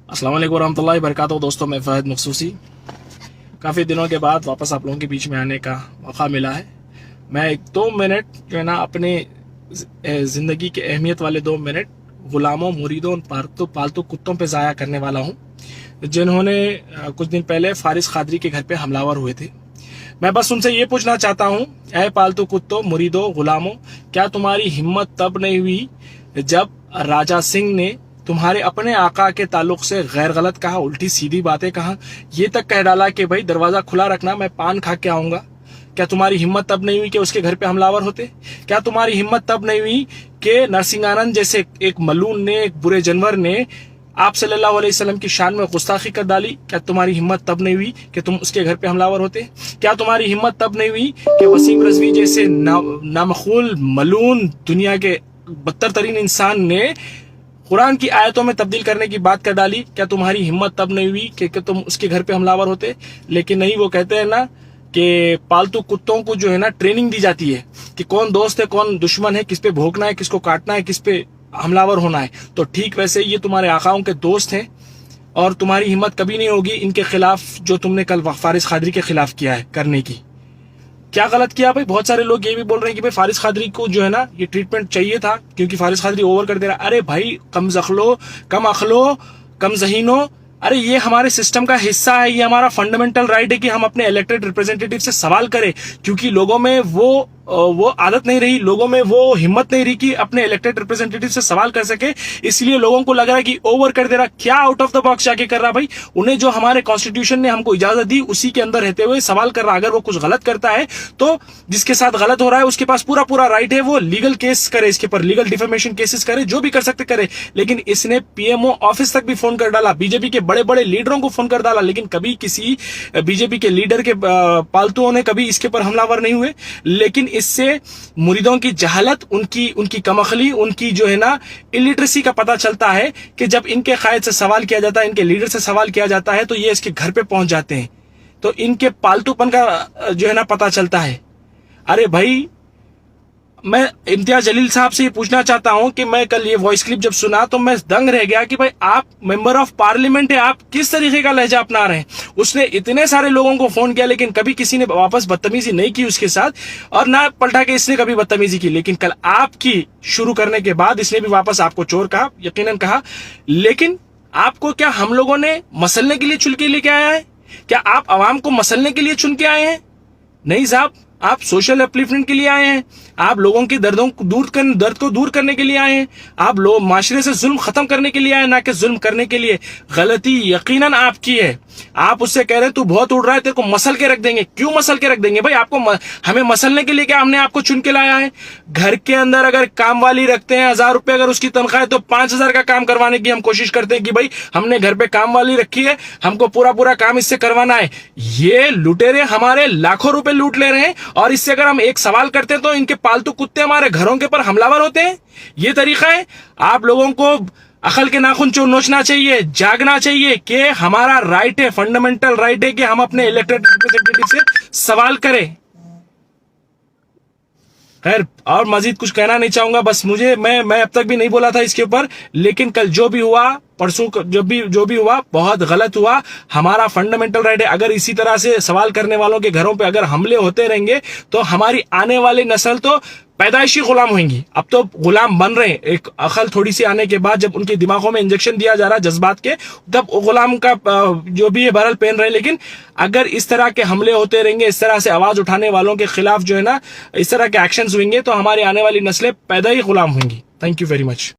अस्सलाम वालेकुम रहमतुल्लाहि वबरकातुहू। दोस्तों, मैं फ़हद मखसूसी काफ़ी दिनों के बाद वापस आप लोगों के बीच में आने का मौका मिला है। मैं 2 मिनट जो है ना अपने ज़िंदगी के अहमियत वाले 2 मिनट ग़ुलामों, मुरीदों, पालतू कुत्तों पे ज़ाया करने वाला हूँ, जिन्होंने कुछ दिन पहले फारिस कादरी के घर पे हमलावर हुए थे। मैं बस उनसे ये पूछना चाहता हूँ, ऐ पालतू कुत्तों, मुरीदों, ग़ुलामों, क्या तुम्हारी हिम्मत तब नहीं हुई जब राजा सिंह ने तुम्हारे अपने आका के ताल्लुक से गैर गलत कहा, उल्टी सीधी बातें कहा, ये तक कह डाला कि भाई दरवाजा खुला रखना, मैं पान खा के आऊंगा। क्या तुम्हारी हिम्मत तब नहीं हुई कि उसके घर पे हमलावर होते? क्या तुम्हारी हिम्मत तब नहीं हुई कि नरसिंहानंद जैसे एक मलून ने, एक बुरे जानवर ने आप सल्लल्लाहु अलैहि वसल्लम की शान में गुस्ताखी कर डाली? क्या तुम्हारी हिम्मत तब नहीं हुई कि तुम उसके घर पे हमलावर होते? क्या तुम्हारी हिम्मत तब नहीं हुई कि वसीम रजवी जैसे नामखूल मलून दुनिया के बदतर तरीन इंसान ने कुरान की आयतों में तब्दील करने की बात कर डाली? क्या तुम्हारी हिम्मत तब नहीं हुई कि तुम उसके घर पे हमलावर होते? लेकिन नहीं, वो कहते हैं ना कि पालतू कुत्तों को जो है ना ट्रेनिंग दी जाती है कि कौन दोस्त है, कौन दुश्मन है, किस पे भौंकना है, किसको काटना है, किस पे हमलावर होना है। तो ठीक वैसे ये तुम्हारे आकाओं के दोस्त हैं और तुम्हारी हिम्मत कभी नहीं होगी इनके खिलाफ जो तुमने कल फारिस कादरी के खिलाफ किया है करने की। क्या गलत किया भाई? बहुत सारे लोग ये भी बोल रहे हैं कि भाई फारिस कादरी को जो है ना ये ट्रीटमेंट चाहिए था क्योंकि फारिस कादरी ओवर कर दे रहा है। अरे भाई, कम अखलो, कम जहीनो, अरे ये हमारे सिस्टम का हिस्सा है, ये हमारा फंडामेंटल राइट है कि हम अपने इलेक्टेड रिप्रेजेंटेटिव से सवाल करें, क्योंकि लोगों में वो आदत नहीं रही, लोगों में वो हिम्मत नहीं रही कि अपने इलेक्टेड रिप्रेजेंटेटिव से सवाल कर सके। इसलिए लोगों को लग रहा है कि ओवर कर दे रहा। क्या आउट ऑफ द बॉक्स जाके कर रहा भाई? उन्हें जो हमारे कॉन्स्टिट्यूशन ने हमको इजाजत दी उसी के अंदर रहते हुए सवाल कर रहा। अगर वो कुछ गलत करता है तो जिसके साथ गलत हो रहा है उसके पास पूरा राइट है, वो लीगल केस करे, इसके पर लीगल डिफेमेशन केसेस करे, जो भी कर सकते करे। लेकिन इसने पीएमओ ऑफिस तक भी फोन कर डाला, बीजेपी के बड़े बड़े लीडरों को फोन कर डाला, लेकिन कभी किसी बीजेपी के लीडर के पालतुओं ने कभी इसके पर हमलावर नहीं हुए। लेकिन इससे मुरीदों की जहालत, उनकी कमअखली, उनकी जो है ना इलिटरेसी का पता चलता है कि जब इनके कायद से सवाल किया जाता है, इनके लीडर से सवाल किया जाता है तो ये इसके घर पे पहुंच जाते हैं, तो इनके पालतूपन का जो है ना पता चलता है। अरे भाई, मैं इम्तियाज जलील साहब से ये पूछना चाहता हूं कि मैं कल ये वॉइस क्लिप जब सुना तो मैं दंग रह गया कि भाई आप मेंबर ऑफ पार्लियामेंट है, आप किस तरीके का लहजा अपना रहे हैं। उसने इतने सारे लोगों को फोन किया लेकिन कभी किसी ने वापस बदतमीजी नहीं की उसके साथ, और ना पलटा के इसने कभी बदतमीजी की। लेकिन कल आपकी शुरू करने के बाद इसने भी वापस आपको चोर कहा, यकीनन कहा। लेकिन आपको क्या हम लोगों ने मसलने के लिए चुन के लेके आया है? क्या आप आवाम को मसलने के लिए चुन के आए हैं? नहीं साहब, आप सोशल अपलिफ्टमेंट के लिए आए हैं, आप लोगों के दर्द को दूर करने के लिए आए हैं, आप लोग माशरे से जुल्म खत्म करने के लिए आए, ना कि जुल्म करने के लिए। गलती यकीनन आपकी है। आप उससे कह रहे हैं तू बहुत उड़ रहा है, तेरे को मसल के रख देंगे। क्यों मसल के रख देंगे भाई? आपको हमें मसलने के लिए क्या हमने आपको चुन के लाया है? घर के अंदर अगर काम वाली रखते हैं, 1000 रुपए अगर उसकी तनख्वाह है तो 5000 का काम करवाने की हम कोशिश करते हैं कि भाई हमने घर पे काम वाली रखी है, हमको पूरा काम इससे करवाना है। ये लुटेरे हमारे लाखों रुपए लूट ले रहे हैं और इससे अगर हम एक सवाल करते हैं तो इनके पालतू कुत्ते हमारे घरों के पर हमलावर होते हैं। ये तरीका है? आप लोगों को अकल के नाखून नोचना चाहिए, जागना चाहिए कि हमारा राइट है, फंडामेंटल राइट है कि हम अपने इलेक्टेड रिप्रेजेंटेटिव से सवाल करें। खैर, और मजीद कुछ कहना नहीं चाहूंगा। बस मैं अब तक भी नहीं बोला था इसके ऊपर, लेकिन कल जो भी हुआ, परसों जो भी हुआ, बहुत गलत हुआ। हमारा फंडामेंटल राइट है, अगर इसी तरह से सवाल करने वालों के घरों पे अगर हमले होते रहेंगे तो हमारी आने वाली नस्ल तो पैदाइशी गुलाम होंगी। अब तो गुलाम बन रहे हैं। एक अकल थोड़ी सी आने के बाद जब उनके दिमागों में इंजेक्शन दिया जा रहा है जज्बात के, तब गुलाम का जो भी है बहरल पहन रहे हैं। लेकिन अगर इस तरह के हमले होते रहेंगे, इस तरह से आवाज उठाने वालों के खिलाफ जो है ना इस तरह के एक्शंस होंगे, तो हमारी आने वाली नस्लें पैदा ही गुलाम होंगी। Thank you very much.